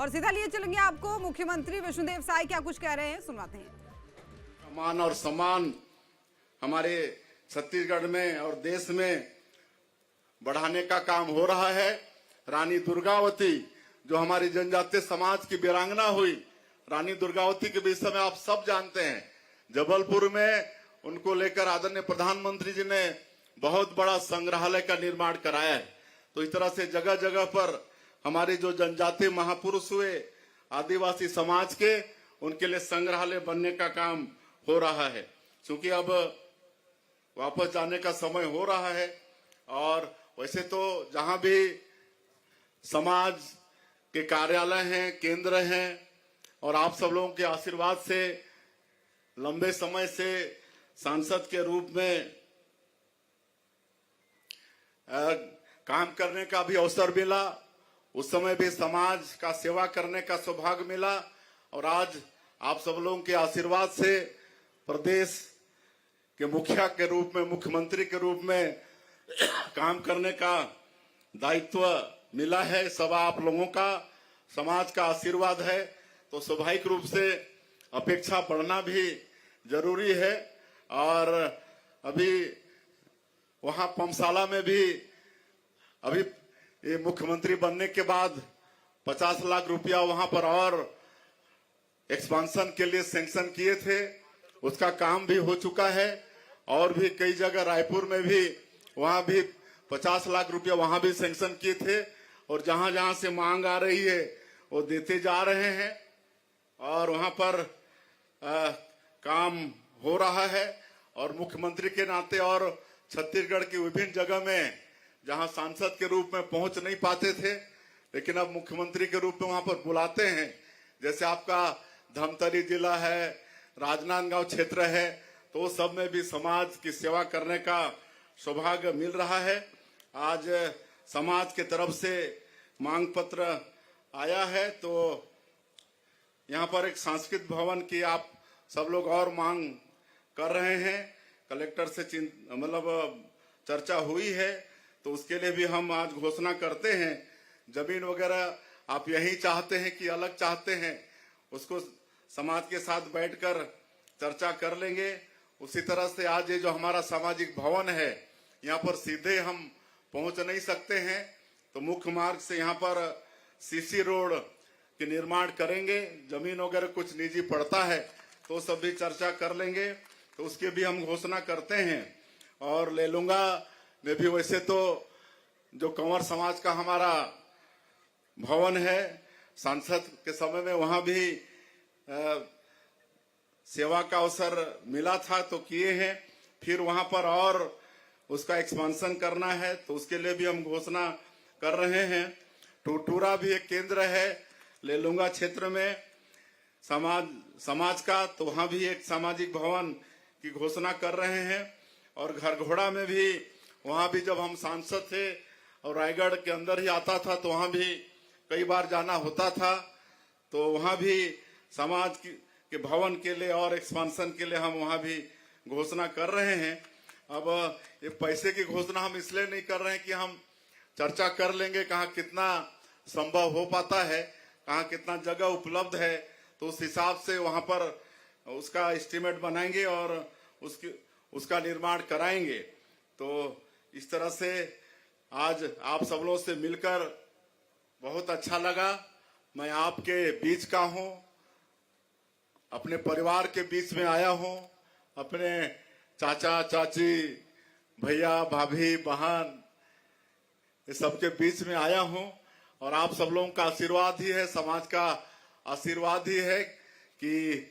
और सीधा लिए चलेंगे आपको मुख्यमंत्री विष्णुदेव साय क्या कुछ कह रहे हैं, सुनवाते हैं। मान और सम्मान हमारे छत्तीसगढ़ में और देश में बढ़ाने का काम हो रहा है। रानी दुर्गावती जो हमारी जनजातीय समाज की वीरांगना हुई, रानी दुर्गावती के विषय में आप सब जानते हैं। जबलपुर में उनको लेकर आदरणीय प्रधानमंत्री जी ने बहुत बड़ा संग्रहालय का निर्माण कराया है। तो इस तरह से जगह जगह पर हमारे जो जनजातीय महापुरुष हुए आदिवासी समाज के, उनके लिए संग्रहालय बनने का काम हो रहा है। क्योंकि अब वापस जाने का समय हो रहा है और वैसे तो जहां भी समाज के कार्यालय हैं, केंद्र हैं, और आप सब लोगों के आशीर्वाद से लंबे समय से सांसद के रूप में काम करने का भी अवसर मिला, उस समय भी समाज का सेवा करने का सौभाग्य मिला। और आज आप सब लोगों के आशीर्वाद से प्रदेश के मुखिया के रूप में, मुख्यमंत्री के रूप में काम करने का दायित्व मिला है। सब आप लोगों का, समाज का आशीर्वाद है, तो स्वाभाविक रूप से अपेक्षा बढ़ना भी जरूरी है। और अभी वहां पमसाला में भी अभी ये मुख्यमंत्री बनने के बाद 50 लाख रुपया वहां पर और एक्सपांशन के लिए सैंक्शन किए थे, उसका काम भी हो चुका है। और भी कई जगह, रायपुर में भी, वहां भी 50 लाख रुपया वहां भी सैंक्शन किए थे। और जहां जहां से मांग आ रही है वो देते जा रहे हैं और वहां पर काम हो रहा है। और मुख्यमंत्री के नाते और छत्तीसगढ़ की विभिन्न जगह में जहां सांसद के रूप में पहुंच नहीं पाते थे, लेकिन अब मुख्यमंत्री के रूप में वहां पर बुलाते हैं। जैसे आपका धमतरी जिला है, राजनांदगांव क्षेत्र है, तो सब में भी समाज की सेवा करने का सौभाग्य मिल रहा है। आज समाज के तरफ से मांग पत्र आया है, तो यहाँ पर एक सांस्कृतिक भवन की आप सब लोग और मांग कर रहे हैं। कलेक्टर से मतलब चर्चा हुई है, तो उसके लिए भी हम आज घोषणा करते हैं। जमीन वगैरह आप यही चाहते हैं कि अलग चाहते हैं, उसको समाज के साथ बैठकर चर्चा कर लेंगे। उसी तरह से आज ये जो हमारा सामाजिक भवन है, यहाँ पर सीधे हम पहुंच नहीं सकते हैं, तो मुख्य मार्ग से यहाँ पर सीसी रोड के निर्माण करेंगे। जमीन वगैरह कुछ निजी पड़ता है तो सब भी चर्चा कर लेंगे, तो उसके भी हम घोषणा करते हैं। और ले लूंगा में भी वैसे तो जो कंवर समाज का हमारा भवन है, सांसद के समय में वहां भी सेवा का अवसर मिला था तो किए हैं। फिर वहां पर और उसका एक्सपांशन करना है, तो उसके लिए भी हम घोषणा कर रहे हैं। टूटूरा भी एक केंद्र है ले लूंगा क्षेत्र में समाज का, तो वहां भी एक सामाजिक भवन की घोषणा कर रहे हैं। और घरघोड़ा में भी, वहां भी जब हम सांसद थे और रायगढ़ के अंदर ही आता था, तो वहां भी कई बार जाना होता था, तो वहां भी समाज के भवन के लिए और एक्सपांशन के लिए हम वहां भी घोषणा कर रहे हैं। अब ये पैसे की घोषणा हम इसलिए नहीं कर रहे हैं कि हम चर्चा कर लेंगे कहाँ कितना संभव हो पाता है, कहाँ कितना जगह उपलब्ध है, तो उस हिसाब से वहां पर उसका एस्टीमेट बनाएंगे और उसका निर्माण कराएंगे। तो इस तरह से आज आप सब लोगों से मिलकर बहुत अच्छा लगा। मैं आपके बीच का हूं, अपने परिवार के बीच में आया हूं, अपने चाचा चाची, भैया भाभी, बहन, ये सबके बीच में आया हूं। और आप सब लोगों का आशीर्वाद ही है, समाज का आशीर्वाद ही है कि